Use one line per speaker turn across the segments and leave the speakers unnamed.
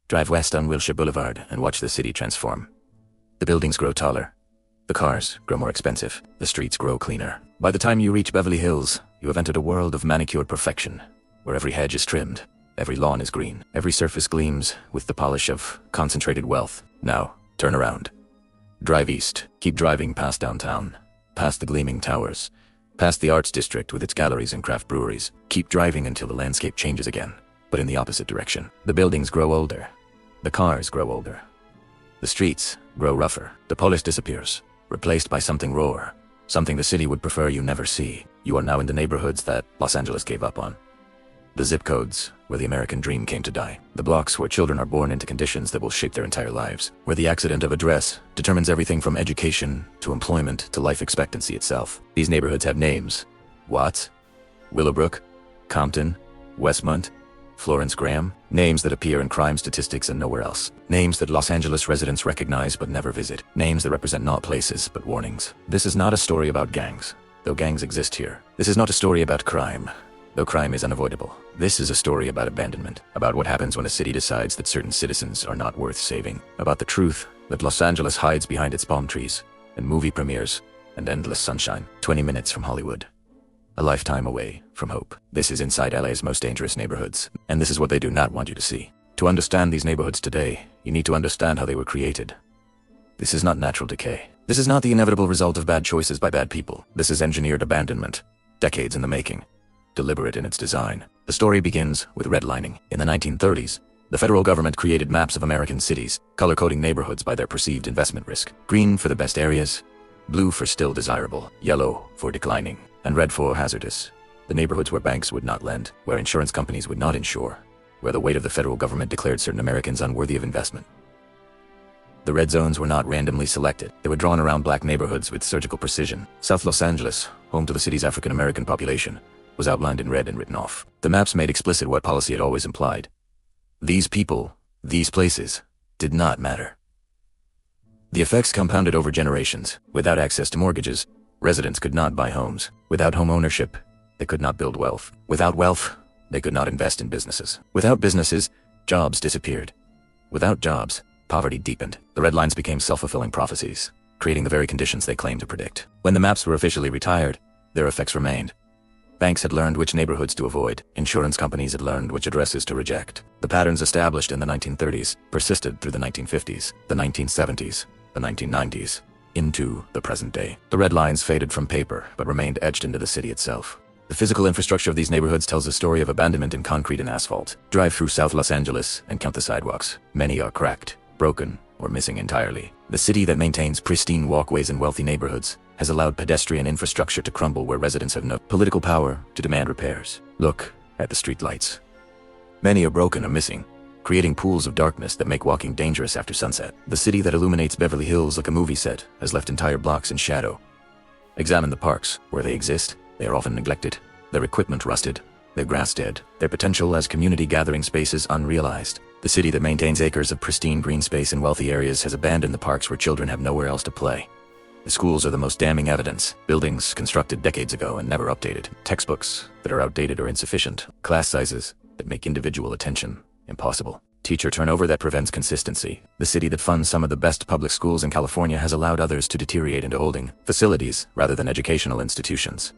Drive west on Wilshire Boulevard and watch the city transform. The buildings grow taller. The cars grow more expensive. The streets grow cleaner. By the time you reach Beverly Hills, you have entered a world of manicured perfection, where every hedge is trimmed, every lawn is green, every surface gleams with the polish of concentrated wealth. Now, turn around. Drive east. Keep driving past downtown, past the gleaming towers, past the arts district with its galleries and craft breweries. Keep driving until the landscape changes again, but in the opposite direction. The buildings grow older. The cars grow older. The streets grow rougher. The polish disappears, replaced by something rawer, something the city would prefer you never see. You are now in the neighborhoods that Los Angeles gave up on. The zip codes where the American dream came to die. The blocks where children are born into conditions that will shape their entire lives. Where the accident of a dress determines everything from education to employment to life expectancy itself. These neighborhoods have names. Watts, Willowbrook, Compton, Westmont, Florence Graham. Names that appear in crime statistics and nowhere else. Names that Los Angeles residents recognize but never visit. Names that represent not places but warnings. This is not a story about gangs, though gangs exist here. This is not a story about crime, though crime is unavoidable. This is a story about abandonment, about what happens when a city decides that certain citizens are not worth saving, about the truth that Los Angeles hides behind its palm trees, and movie premieres, and endless sunshine. 20 minutes from Hollywood. A lifetime away from hope. This is inside LA's most dangerous neighborhoods, and this is what they do not want you to see. To understand these neighborhoods today, you need to understand how they were created. This is not natural decay. This is not the inevitable result of bad choices by bad people. This is engineered abandonment, decades in the making, deliberate in its design. The story begins with redlining. In the 1930s, the federal government created maps of American cities, color-coding neighborhoods by their perceived investment risk. Green for the best areas, blue for still desirable, yellow for declining, and red for hazardous. The neighborhoods where banks would not lend, where insurance companies would not insure, where the weight of the federal government declared certain Americans unworthy of investment. The red zones were not randomly selected. They were drawn around black neighborhoods with surgical precision. South Los Angeles, home to the city's African-American population, was outlined in red and written off. The maps made explicit what policy had always implied. These people, these places, did not matter. The effects compounded over generations. Without access to mortgages, residents could not buy homes. Without home ownership, they could not build wealth. Without wealth, they could not invest in businesses. Without businesses, jobs disappeared. Without jobs, poverty deepened. The red lines became self-fulfilling prophecies, creating the very conditions they claimed to predict. When the maps were officially retired, their effects remained. Banks had learned which neighborhoods to avoid. Insurance companies had learned which addresses to reject. The patterns established in the 1930s persisted through the 1950s, the 1970s, the 1990s, into the present day. The red lines faded from paper, but remained etched into the city itself. The physical infrastructure of these neighborhoods tells a story of abandonment in concrete and asphalt. Drive through South Los Angeles and count the sidewalks. Many are cracked, broken, or missing entirely. The city that maintains pristine walkways in wealthy neighborhoods has allowed pedestrian infrastructure to crumble where residents have no political power to demand repairs. Look at the streetlights. Many are broken or missing, creating pools of darkness that make walking dangerous after sunset. The city that illuminates Beverly Hills like a movie set has left entire blocks in shadow. Examine the parks. Where they exist, they are often neglected, their equipment rusted, their grass dead, their potential as community gathering spaces unrealized. The city that maintains acres of pristine green space in wealthy areas has abandoned the parks where children have nowhere else to play. The schools are the most damning evidence. Buildings constructed decades ago and never updated. Textbooks that are outdated or insufficient. Class sizes that make individual attention impossible. Teacher turnover that prevents consistency. The city that funds some of the best public schools in California has allowed others to deteriorate into holding facilities rather than educational institutions.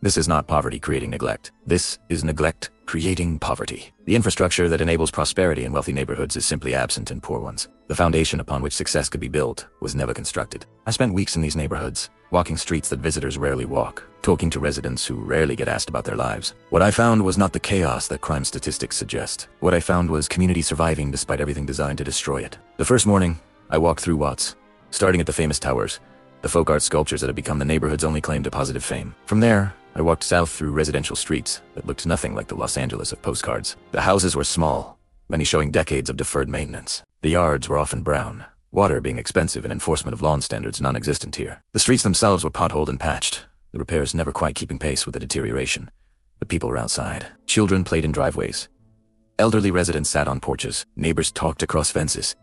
This is not poverty creating neglect. This is neglect creating poverty. The infrastructure that enables prosperity in wealthy neighborhoods is simply absent in poor ones. The foundation upon which success could be built was never constructed. I spent weeks in these neighborhoods, walking streets that visitors rarely walk, talking to residents who rarely get asked about their lives. What I found was not the chaos that crime statistics suggest. What I found was community surviving despite everything designed to destroy it. The first morning, I walked through Watts, starting at the famous towers, the folk art sculptures that have become the neighborhood's only claim to positive fame. From there, I walked south through residential streets that looked nothing like the Los Angeles of postcards. The houses were small, many showing decades of deferred maintenance. The yards were often brown, water being expensive and enforcement of lawn standards non-existent here. The streets themselves were potholed and patched, the repairs never quite keeping pace with the deterioration. The people were outside. Children played in driveways. Elderly residents sat on porches. Neighbors talked across fences.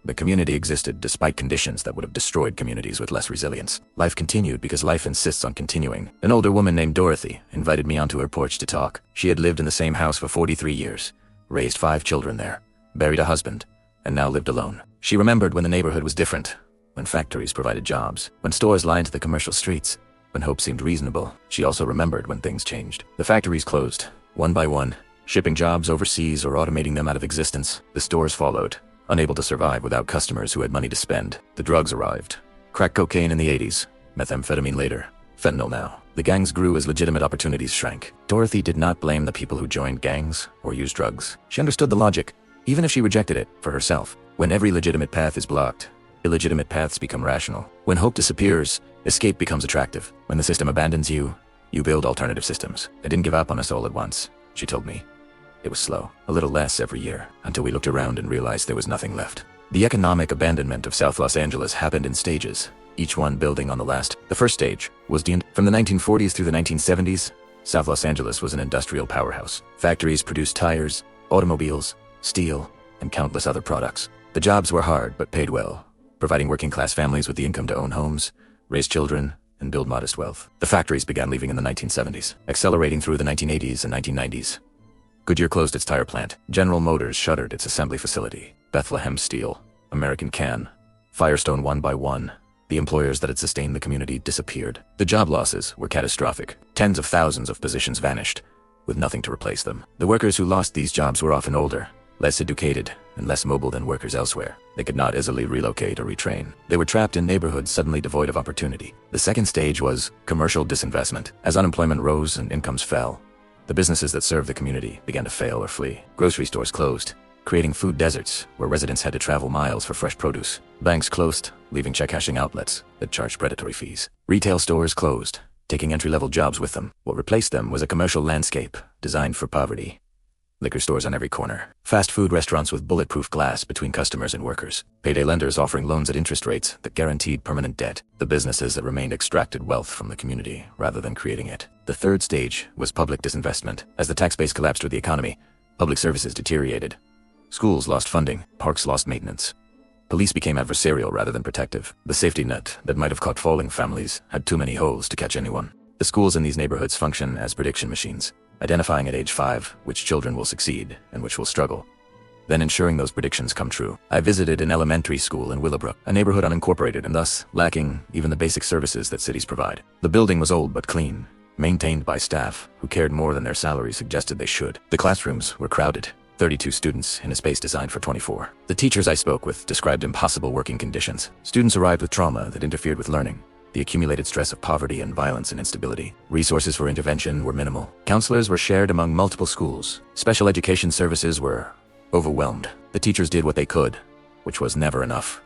The community existed despite conditions that would have destroyed communities with less resilience. Life continued because life insists on continuing. An older woman named Dorothy invited me onto her porch to talk. She had lived in the same house for 43 years, raised 5 children there, buried a husband, and now lived alone. She remembered when the neighborhood was different, when factories provided jobs, when stores lined the commercial streets, when hope seemed reasonable. She also remembered when things changed. The factories closed, one by one, shipping jobs overseas or automating them out of existence. The stores followed, unable to survive without customers who had money to spend. The drugs arrived. Crack cocaine in the 80s, methamphetamine later, fentanyl now. The gangs grew as legitimate opportunities shrank. Dorothy did not blame the people who joined gangs or used drugs. She understood the logic, even if she rejected it for herself. When every legitimate path is blocked, illegitimate paths become rational. When hope disappears, escape becomes attractive. When the system abandons you, you build alternative systems. They didn't give up on us all at once, she told me. It was slow, a little less every year, until we looked around and realized there was nothing left. The economic abandonment of South Los Angeles happened in stages, each one building on the last. The first stage was from the 1940s through the 1970s, South Los Angeles was an industrial powerhouse. Factories produced tires, automobiles, steel, and countless other products. The jobs were hard but paid well, providing working-class families with the income to own homes, raise children, and build modest wealth. The factories began leaving in the 1970s, accelerating through the 1980s and 1990s. Goodyear closed its tire plant. General Motors shuttered its assembly facility. Bethlehem Steel, American Can, Firestone one by one. The employers that had sustained the community disappeared. The job losses were catastrophic. Tens of thousands of positions vanished, with nothing to replace them. The workers who lost these jobs were often older, less educated, and less mobile than workers elsewhere. They could not easily relocate or retrain. They were trapped in neighborhoods suddenly devoid of opportunity. The second stage was commercial disinvestment. As unemployment rose and incomes fell, the businesses that served the community began to fail or flee. Grocery stores closed, creating food deserts where residents had to travel miles for fresh produce. Banks closed, leaving check-cashing outlets that charged predatory fees. Retail stores closed, taking entry-level jobs with them. What replaced them was a commercial landscape designed for poverty. Liquor stores on every corner. Fast food restaurants with bulletproof glass between customers and workers. Payday lenders offering loans at interest rates that guaranteed permanent debt. The businesses that remained extracted wealth from the community rather than creating it. The third stage was public disinvestment. As the tax base collapsed with the economy, public services deteriorated. Schools lost funding, parks lost maintenance. Police became adversarial rather than protective. The safety net that might have caught falling families had too many holes to catch anyone. The schools in these neighborhoods function as prediction machines, identifying at age 5 which children will succeed and which will struggle, then ensuring those predictions come true. I visited an elementary school in Willowbrook, a neighborhood unincorporated and thus lacking even the basic services that cities provide. The building was old but clean, maintained by staff who cared more than their salary suggested they should. The classrooms were crowded, 32 students in a space designed for 24. The teachers I spoke with described impossible working conditions. Students arrived with trauma that interfered with learning. The accumulated stress of poverty and violence and instability. Resources for intervention were minimal. Counselors were shared among multiple schools. Special education services were overwhelmed. The teachers did what they could, which was never enough.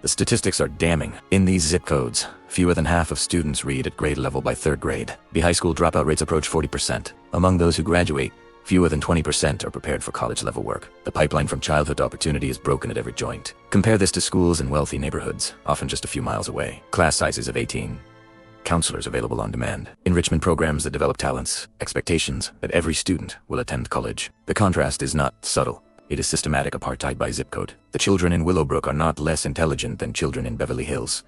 The statistics are damning. In these zip codes, fewer than half of students read at grade level by 3rd grade. The high school dropout rates approach 40%. Among those who graduate, fewer than 20% are prepared for college-level work. The pipeline from childhood to opportunity is broken at every joint. Compare this to schools in wealthy neighborhoods, often just a few miles away. Class sizes of 18. Counselors available on demand. Enrichment programs that develop talents. Expectations that every student will attend college. The contrast is not subtle. It is systematic apartheid by zip code. The children in Willowbrook are not less intelligent than children in Beverly Hills.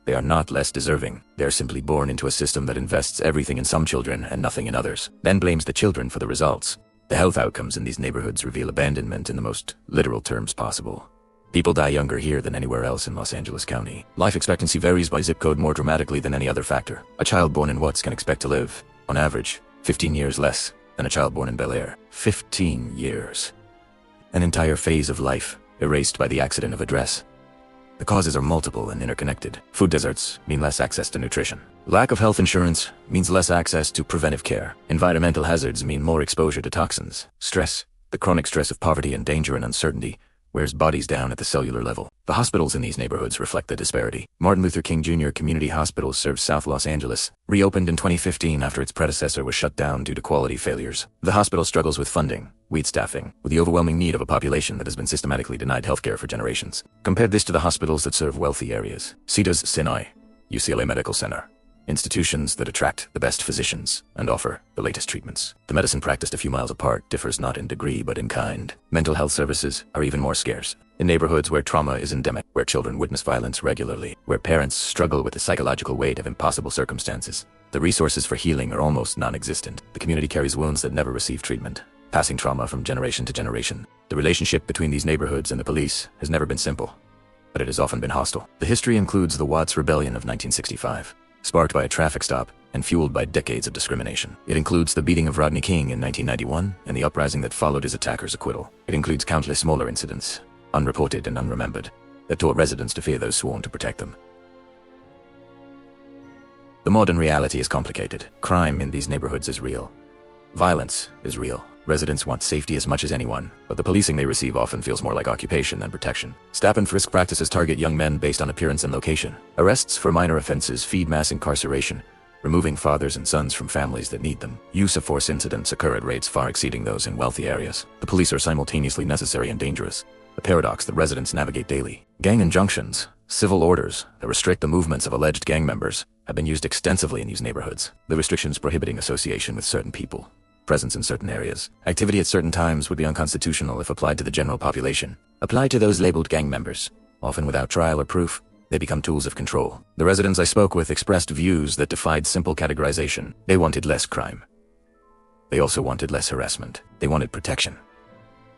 They are not less deserving. They are simply born into a system that invests everything in some children and nothing in others, then blames the children for the results. The health outcomes in these neighborhoods reveal abandonment in the most literal terms possible. People die younger here than anywhere else in Los Angeles County. Life expectancy varies by zip code more dramatically than any other factor. A child born in Watts can expect to live, on average, 15 years less than a child born in Bel Air. 15 years. An entire phase of life erased by the accident of a dress. The causes are multiple and interconnected. Food deserts mean less access to nutrition. Lack of health insurance means less access to preventive care. Environmental hazards mean more exposure to toxins. Stress, the chronic stress of poverty and danger and uncertainty, wears bodies down at the cellular level. The hospitals in these neighborhoods reflect the disparity. Martin Luther King Jr. Community Hospital serves South Los Angeles, reopened in 2015 after its predecessor was shut down due to quality failures. The hospital struggles with funding, weak staffing, with the overwhelming need of a population that has been systematically denied healthcare for generations. Compare this to the hospitals that serve wealthy areas. Cedars-Sinai, UCLA Medical Center. Institutions that attract the best physicians and offer the latest treatments. The medicine practiced a few miles apart differs not in degree but in kind. Mental health services are even more scarce. In neighborhoods where trauma is endemic, where children witness violence regularly, where parents struggle with the psychological weight of impossible circumstances, the resources for healing are almost non-existent. The community carries wounds that never receive treatment. passing trauma from generation to generation. The relationship between these neighborhoods and the police has never been simple, but it has often been hostile. The history includes the Watts Rebellion of 1965, sparked by a traffic stop and fueled by decades of discrimination. It includes the beating of Rodney King in 1991 and the uprising that followed his attacker's acquittal. It includes countless smaller incidents, unreported and unremembered, that taught residents to fear those sworn to protect them. The modern reality is complicated. Crime in these neighborhoods is real. Violence is real. Residents want safety as much as anyone, but the policing they receive often feels more like occupation than protection. Stop and frisk practices target young men based on appearance and location. Arrests for minor offenses feed mass incarceration, removing fathers and sons from families that need them. Use of force incidents occur at rates far exceeding those in wealthy areas. The police are simultaneously necessary and dangerous, a paradox that residents navigate daily. Gang injunctions, civil orders that restrict the movements of alleged gang members, have been used extensively in these neighborhoods. The restrictions prohibiting association with certain people, presence in certain areas, activity at certain times would be unconstitutional if applied to the general population. Applied to those labeled gang members, often without trial or proof, they become tools of control. The residents I spoke with expressed views that defied simple categorization. They wanted less crime. They also wanted less harassment. They wanted protection.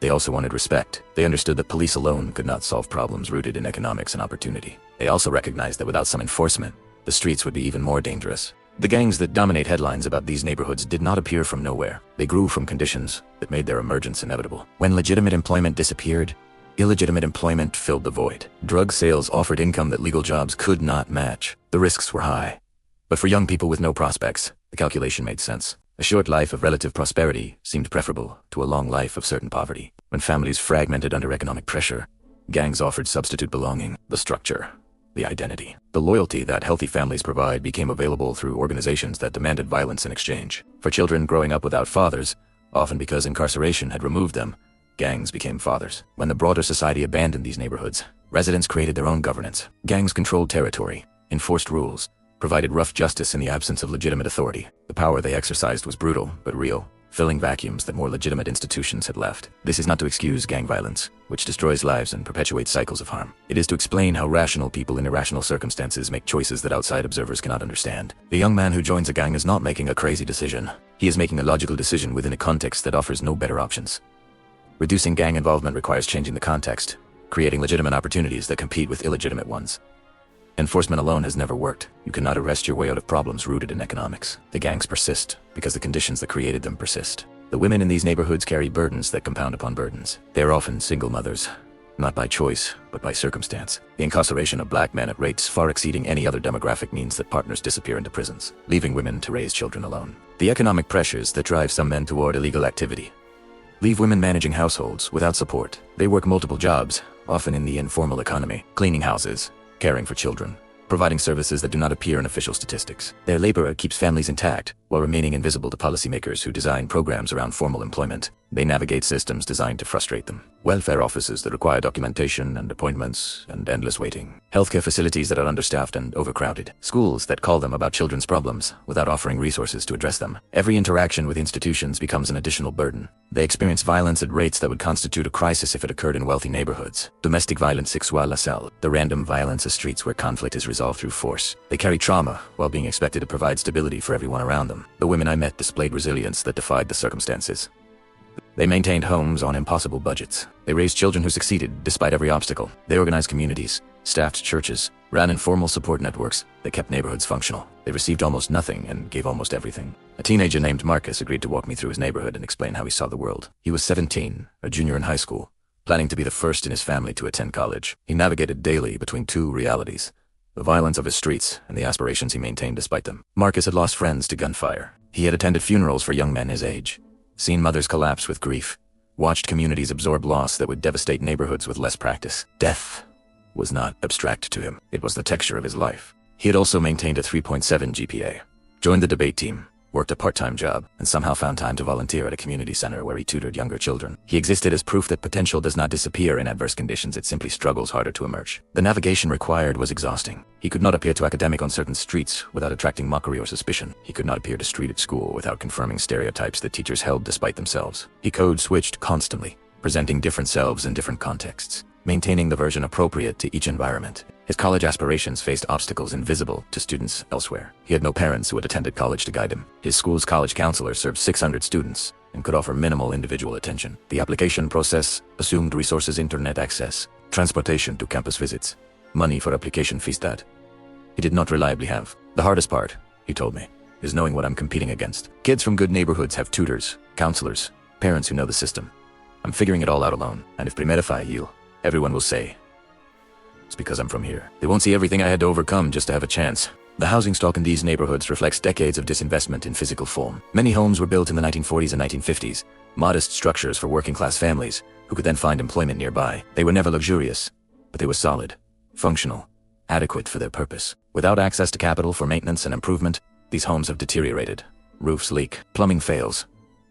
They also wanted respect. They understood that police alone could not solve problems rooted in economics and opportunity. They also recognized that without some enforcement, the streets would be even more dangerous. The gangs that dominate headlines about these neighborhoods did not appear from nowhere. They grew from conditions that made their emergence inevitable. When legitimate employment disappeared, illegitimate employment filled the void. Drug sales offered income that legal jobs could not match. The risks were high. But for young people with no prospects, the calculation made sense. A short life of relative prosperity seemed preferable to a long life of certain poverty. When families fragmented under economic pressure, gangs offered substitute belonging, the structure, the identity. The loyalty that healthy families provide became available through organizations that demanded violence in exchange. For children growing up without fathers, often because incarceration had removed them, gangs became fathers. When the broader society abandoned these neighborhoods, residents created their own governance. Gangs controlled territory, enforced rules, provided rough justice in the absence of legitimate authority. The power they exercised was brutal, but real, filling vacuums that more legitimate institutions had left. This is not to excuse gang violence, which destroys lives and perpetuates cycles of harm. It is to explain how rational people in irrational circumstances make choices that outside observers cannot understand. The young man who joins a gang is not making a crazy decision. He is making a logical decision within a context that offers no better options. Reducing gang involvement requires changing the context, creating legitimate opportunities that compete with illegitimate ones. Enforcement alone has never worked. You cannot arrest your way out of problems rooted in economics. The gangs persist because the conditions that created them persist. The women in these neighborhoods carry burdens that compound upon burdens. They are often single mothers, not by choice, but by circumstance. The incarceration of black men at rates far exceeding any other demographic means that partners disappear into prisons, leaving women to raise children alone. The economic pressures that drive some men toward illegal activity leave women managing households without support. They work multiple jobs, often in the informal economy, cleaning houses, caring for children, providing services that do not appear in official statistics. Their labor keeps families intact while remaining invisible to policymakers who design programs around formal employment. They navigate systems designed to frustrate them. Welfare offices that require documentation and appointments and endless waiting. Healthcare facilities that are understaffed and overcrowded. Schools that call them about children's problems without offering resources to address them. Every interaction with institutions becomes an additional burden. They experience violence at rates that would constitute a crisis if it occurred in wealthy neighborhoods. Domestic violence sexual assault, the random violence of streets where conflict is resolved through force. They carry trauma while being expected to provide stability for everyone around them. The women I met displayed resilience that defied the circumstances. They maintained homes on impossible budgets. They raised children who succeeded despite every obstacle. They organized communities, staffed churches, ran informal support networks that kept neighborhoods functional. They received almost nothing and gave almost everything. A teenager named Marcus agreed to walk me through his neighborhood and explain how he saw the world. He was 17, a junior in high school, planning to be the first in his family to attend college. He navigated daily between two realities: the violence of his streets and the aspirations he maintained despite them. Marcus had lost friends to gunfire. He had attended funerals for young men his age, seen mothers collapse with grief, watched communities absorb loss that would devastate neighborhoods with less practice. Death was not abstract to him. It was the texture of his life. He had also maintained a 3.7 GPA, joined the debate team, worked a part-time job, and somehow found time to volunteer at a community center where he tutored younger children. He existed as proof that potential does not disappear in adverse conditions, it simply struggles harder to emerge. The navigation required was exhausting. He could not appear to academic on certain streets without attracting mockery or suspicion. He could not appear to street at school without confirming stereotypes that teachers held despite themselves. He code switched constantly, presenting different selves in different contexts, maintaining the version appropriate to each environment. His college aspirations faced obstacles invisible to students elsewhere. He had no parents who had attended college to guide him. His school's college counselor served 600 students, and could offer minimal individual attention. The application process assumed resources, internet access, transportation to campus visits, money for application fees that he did not reliably have. The hardest part, he told me, is knowing what I'm competing against. Kids from good neighborhoods have tutors, counselors, parents who know the system. I'm figuring it all out alone, and if primera fail, everyone will say it's because I'm from here. They won't see everything I had to overcome just to have a chance. The housing stock in these neighborhoods reflects decades of disinvestment in physical form. Many homes were built in the 1940s and 1950s, modest structures for working-class families who could then find employment nearby. They were never luxurious, but they were solid, functional, adequate for their purpose. Without access to capital for maintenance and improvement, these homes have deteriorated. Roofs leak, plumbing fails,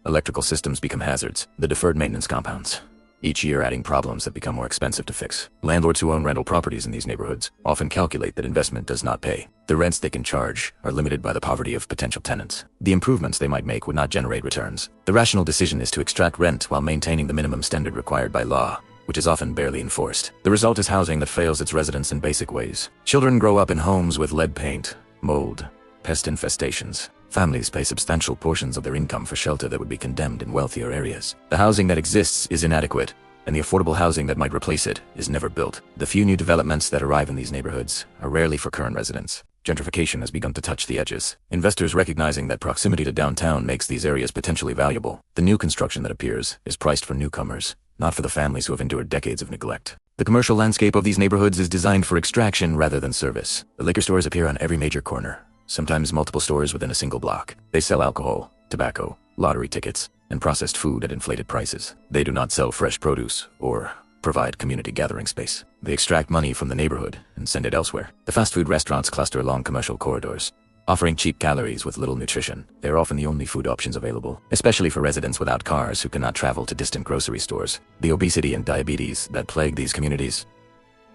electrical systems become hazards. The deferred maintenance compounds, each year adding problems that become more expensive to fix. Landlords who own rental properties in these neighborhoods often calculate that investment does not pay. The rents they can charge are limited by the poverty of potential tenants. The improvements they might make would not generate returns. The rational decision is to extract rent while maintaining the minimum standard required by law, which is often barely enforced. The result is housing that fails its residents in basic ways. Children grow up in homes with lead paint, mold, pest infestations. Families pay substantial portions of their income for shelter that would be condemned in wealthier areas. The housing that exists is inadequate, and the affordable housing that might replace it is never built. The few new developments that arrive in these neighborhoods are rarely for current residents. Gentrification has begun to touch the edges. Investors recognizing that proximity to downtown makes these areas potentially valuable. The new construction that appears is priced for newcomers, not for the families who have endured decades of neglect. The commercial landscape of these neighborhoods is designed for extraction rather than service. The liquor stores appear on every major corner, sometimes multiple stores within a single block. They sell alcohol, tobacco, lottery tickets, and processed food at inflated prices. They do not sell fresh produce or provide community gathering space. They extract money from the neighborhood and send it elsewhere. The fast food restaurants cluster along commercial corridors, offering cheap calories with little nutrition. They are often the only food options available, especially for residents without cars who cannot travel to distant grocery stores. The obesity and diabetes that plague these communities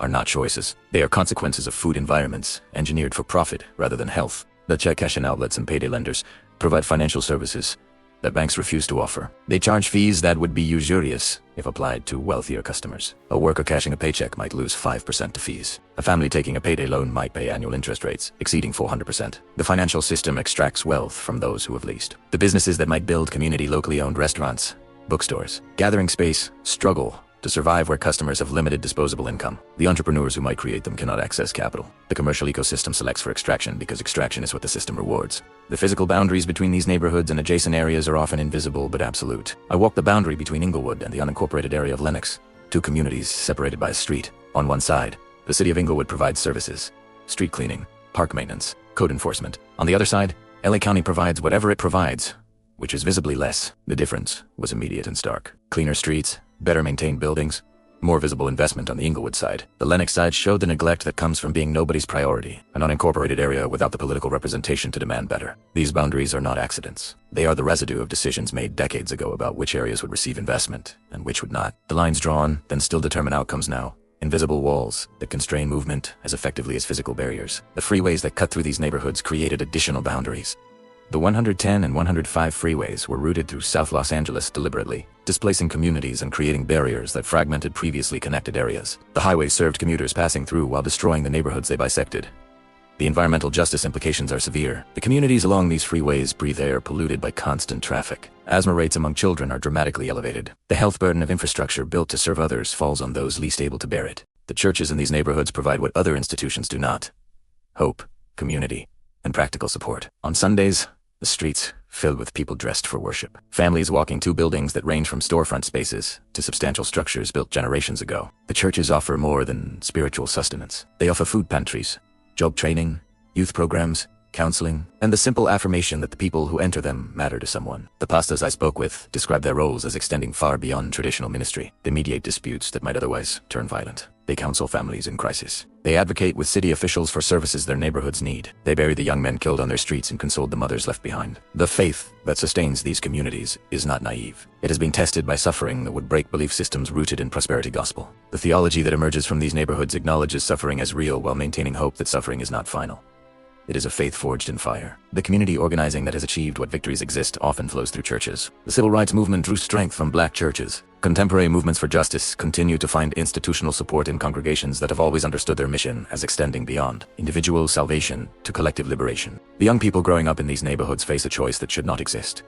are not choices. They are consequences of food environments engineered for profit rather than health. The check cashing outlets and payday lenders provide financial services that banks refuse to offer. They charge fees that would be usurious if applied to wealthier customers. A worker cashing a paycheck might lose 5% to fees. A family taking a payday loan might pay annual interest rates exceeding 400%. The financial system extracts wealth from those who have least. The businesses that might build community locally owned restaurants, bookstores, gathering space struggle to survive where customers have limited disposable income. The entrepreneurs who might create them cannot access capital. The commercial ecosystem selects for extraction because extraction is what the system rewards. The physical boundaries between these neighborhoods and adjacent areas are often invisible but absolute. I walked the boundary between Inglewood and the unincorporated area of Lenox, two communities separated by a street. On one side, the city of Inglewood provides services, street cleaning, park maintenance, code enforcement. On the other side, LA County provides whatever it provides, which is visibly less. The difference was immediate and stark. Cleaner streets, better maintained buildings, more visible investment on the Inglewood side. The Lenox side showed the neglect that comes from being nobody's priority, an unincorporated area without the political representation to demand better. These boundaries are not accidents. They are the residue of decisions made decades ago about which areas would receive investment and which would not. The lines drawn then still determine outcomes now. Invisible walls that constrain movement as effectively as physical barriers. The freeways that cut through these neighborhoods created additional boundaries. The 110 and 105 freeways were routed through South Los Angeles deliberately, displacing communities and creating barriers that fragmented previously connected areas. The highways served commuters passing through while destroying the neighborhoods they bisected. The environmental justice implications are severe. The communities along these freeways breathe air polluted by constant traffic. Asthma rates among children are dramatically elevated. The health burden of infrastructure built to serve others falls on those least able to bear it. The churches in these neighborhoods provide what other institutions do not: hope, community, and practical support. On Sundays, the streets filled with people dressed for worship. Families walking two buildings that range from storefront spaces to substantial structures built generations ago. The churches offer more than spiritual sustenance. They offer food pantries, job training, youth programs, counseling, and the simple affirmation that the people who enter them matter to someone. The pastors I spoke with described their roles as extending far beyond traditional ministry. They mediate disputes that might otherwise turn violent. They counsel families in crisis. They advocate with city officials for services their neighborhoods need. They bury the young men killed on their streets and console the mothers left behind. The faith that sustains these communities is not naive. It has been tested by suffering that would break belief systems rooted in prosperity gospel. The theology that emerges from these neighborhoods acknowledges suffering as real while maintaining hope that suffering is not final. It is a faith forged in fire. The community organizing that has achieved what victories exist often flows through churches. The civil rights movement drew strength from black churches. Contemporary movements for justice continue to find institutional support in congregations that have always understood their mission as extending beyond individual salvation to collective liberation. The young people growing up in these neighborhoods face a choice that should not exist: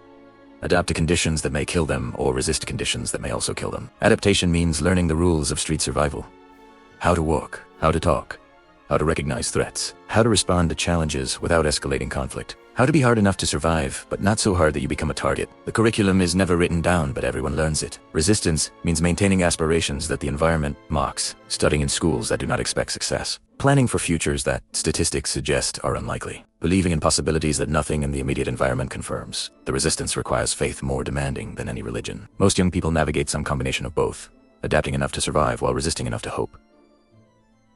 adapt to conditions that may kill them, or resist conditions that may also kill them. Adaptation means learning the rules of street survival. How to walk, how to talk, how to recognize threats, how to respond to challenges without escalating conflict, how to be hard enough to survive, but not so hard that you become a target. The curriculum is never written down, but everyone learns it. Resistance means maintaining aspirations that the environment mocks, studying in schools that do not expect success, planning for futures that statistics suggest are unlikely, believing in possibilities that nothing in the immediate environment confirms. The resistance requires faith more demanding than any religion. Most young people navigate some combination of both, adapting enough to survive while resisting enough to hope.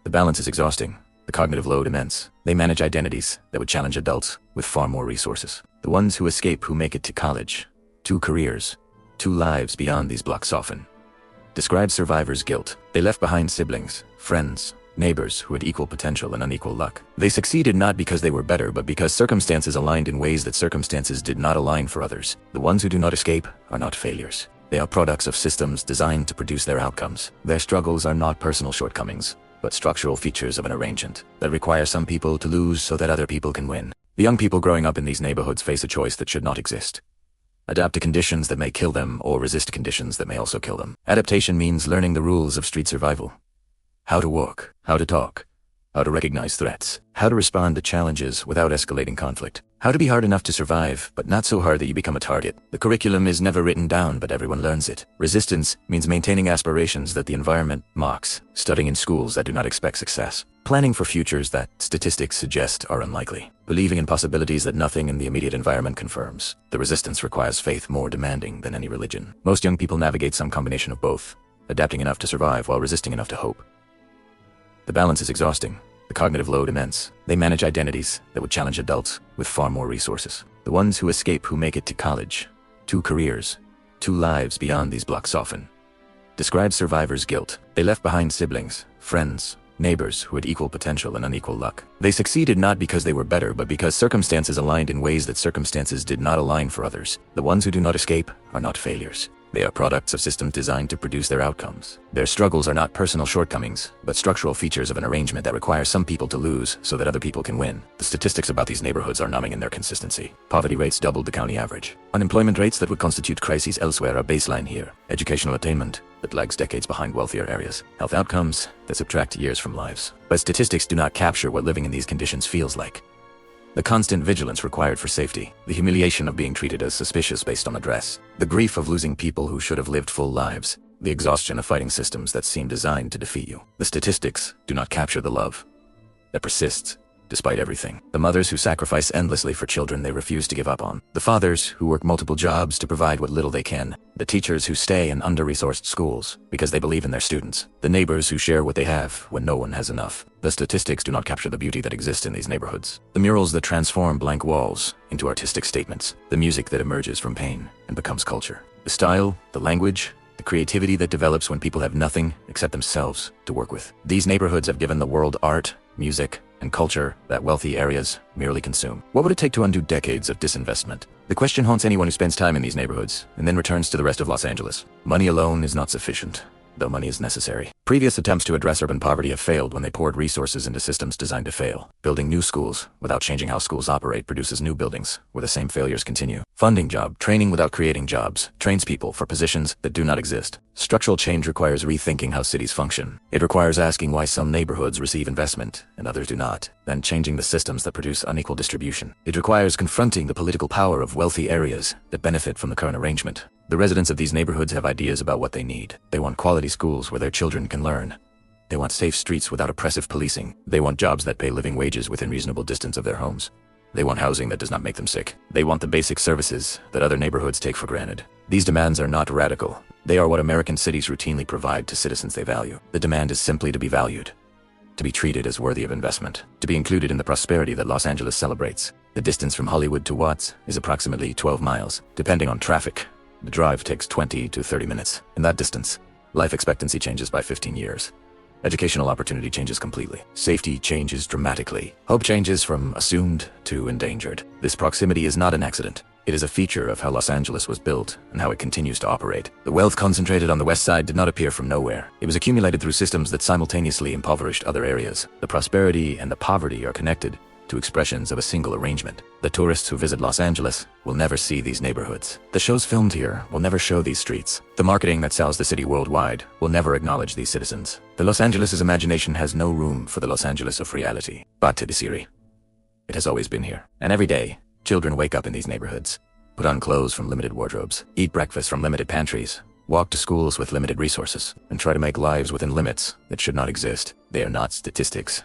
The balance is exhausting, the cognitive load immense. They manage identities that would challenge adults with far more resources. The ones who escape who make it to college. 2 careers, 2 lives beyond these blocks soften. Describe survivors' guilt. They left behind siblings, friends, neighbors who had equal potential and unequal luck. They succeeded not because they were better, but because circumstances aligned in ways that circumstances did not align for others. The ones who do not escape are not failures. They are products of systems designed to produce their outcomes. Their struggles are not personal shortcomings, but structural features of an arrangement that require some people to lose so that other people can win. The young people growing up in these neighborhoods face a choice that should not exist. Adapt to conditions that may kill them, or resist conditions that may also kill them. Adaptation means learning the rules of street survival. How to walk, how to talk, how to recognize threats, how to respond to challenges without escalating conflict, how to be hard enough to survive, but not so hard that you become a target. The curriculum is never written down, but everyone learns it. Resistance means maintaining aspirations that the environment mocks, studying in schools that do not expect success, planning for futures that statistics suggest are unlikely, believing in possibilities that nothing in the immediate environment confirms. The resistance requires faith more demanding than any religion. Most young people navigate some combination of both, adapting enough to survive while resisting enough to hope. The balance is exhausting, the cognitive load immense. They manage identities that would challenge adults with far more resources. The ones who escape who make it to college. 2 careers, 2 lives beyond these blocks soften. Describe survivors' guilt. They left behind siblings, friends, neighbors who had equal potential and unequal luck. They succeeded not because they were better, but because circumstances aligned in ways that circumstances did not align for others. The ones who do not escape are not failures. They are products of systems designed to produce their outcomes. Their struggles are not personal shortcomings, but structural features of an arrangement that requires some people to lose so that other people can win. The statistics about these neighborhoods are numbing in their consistency. Poverty rates doubled the county average. Unemployment rates that would constitute crises elsewhere are baseline here. Educational attainment that lags decades behind wealthier areas. Health outcomes that subtract years from lives. But statistics do not capture what living in these conditions feels like. The constant vigilance required for safety, the humiliation of being treated as suspicious based on address, the grief of losing people who should have lived full lives, the exhaustion of fighting systems that seem designed to defeat you. The statistics do not capture the love that persists despite everything. The mothers who sacrifice endlessly for children they refuse to give up on. The fathers who work multiple jobs to provide what little they can. The teachers who stay in under-resourced schools because they believe in their students. The neighbors who share what they have when no one has enough. The statistics do not capture the beauty that exists in these neighborhoods. The murals that transform blank walls into artistic statements. The music that emerges from pain and becomes culture. The style, the language, the creativity that develops when people have nothing except themselves to work with. These neighborhoods have given the world art, music, and culture that wealthy areas merely consume. What would it take to undo decades of disinvestment? The question haunts anyone who spends time in these neighborhoods and then returns to the rest of Los Angeles. Money alone is not sufficient, though money is necessary. Previous attempts to address urban poverty have failed when they poured resources into systems designed to fail. Building new schools without changing how schools operate produces new buildings where the same failures continue. Funding job training without creating jobs trains people for positions that do not exist. Structural change requires rethinking how cities function. It requires asking why some neighborhoods receive investment and others do not, then changing the systems that produce unequal distribution. It requires confronting the political power of wealthy areas that benefit from the current arrangement. The residents of these neighborhoods have ideas about what they need. They want quality schools where their children can learn. They want safe streets without oppressive policing. They want jobs that pay living wages within reasonable distance of their homes. They want housing that does not make them sick. They want the basic services that other neighborhoods take for granted. These demands are not radical. They are what American cities routinely provide to citizens they value. The demand is simply to be valued, to be treated as worthy of investment, to be included in the prosperity that Los Angeles celebrates. The distance from Hollywood to Watts is approximately 12 miles. Depending on traffic, the drive takes 20 to 30 minutes. In that distance, life expectancy changes by 15 years. Educational opportunity changes completely. Safety changes dramatically. Hope changes from assumed to endangered. This proximity is not an accident. It is a feature of how Los Angeles was built and how it continues to operate. The wealth concentrated on the west side did not appear from nowhere. It was accumulated through systems that simultaneously impoverished other areas. The prosperity and the poverty are connected to expressions of a single arrangement. The tourists who visit Los Angeles will never see these neighborhoods. The shows filmed here will never show these streets. The marketing that sells the city worldwide will never acknowledge these citizens. The Los Angeles' imagination has no room for the Los Angeles of reality. But to the city, it has always been here. And every day, children wake up in these neighborhoods, put on clothes from limited wardrobes, eat breakfast from limited pantries, walk to schools with limited resources, and try to make lives within limits that should not exist. They are not statistics.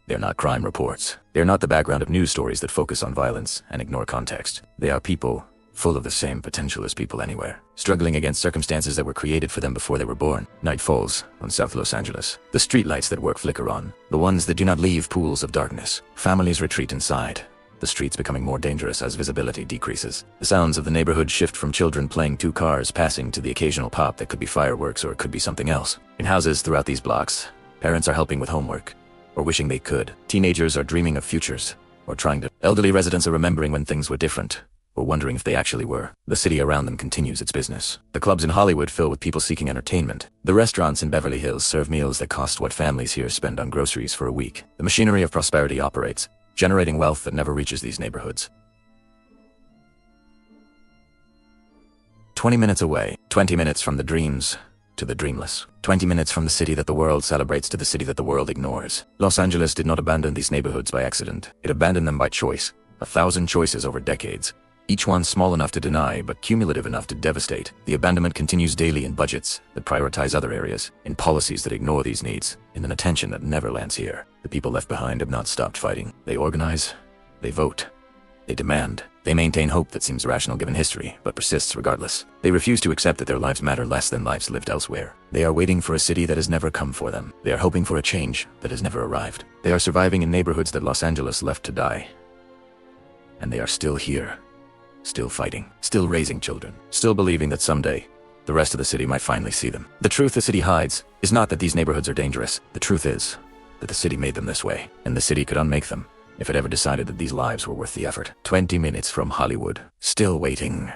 They are not crime reports. They are not the background of news stories that focus on violence and ignore context. They are people full of the same potential as people anywhere, struggling against circumstances that were created for them before they were born. Night falls on South Los Angeles. The streetlights that work flicker on, the ones that do not leave pools of darkness. Families retreat inside, the streets becoming more dangerous as visibility decreases. The sounds of the neighborhood shift from children playing two cars passing to the occasional pop that could be fireworks or it could be something else. In houses throughout these blocks, parents are helping with homework, or wishing they could. Teenagers are dreaming of futures, or trying to. Elderly residents are remembering when things were different, or wondering if they actually were. The city around them continues its business. The clubs in Hollywood fill with people seeking entertainment. The restaurants in Beverly Hills serve meals that cost what families here spend on groceries for a week. The machinery of prosperity operates, generating wealth that never reaches these neighborhoods. 20 minutes away, 20 minutes from the dreams to the dreamless. 20 minutes from the city that the world celebrates to the city that the world ignores. Los Angeles did not abandon these neighborhoods by accident. It abandoned them by choice. 1,000 choices over decades. Each one small enough to deny, but cumulative enough to devastate. The abandonment continues daily in budgets that prioritize other areas, in policies that ignore these needs, in an attention that never lands here. The people left behind have not stopped fighting. They organize, they vote, they demand. They maintain hope that seems rational given history, but persists regardless. They refuse to accept that their lives matter less than lives lived elsewhere. They are waiting for a city that has never come for them. They are hoping for a change that has never arrived. They are surviving in neighborhoods that Los Angeles left to die. And they are still here. Still fighting, still raising children, still believing that someday, the rest of the city might finally see them. The truth the city hides is not that these neighborhoods are dangerous. The truth is that the city made them this way, and the city could unmake them if it ever decided that these lives were worth the effort. 20 minutes from Hollywood, still waiting.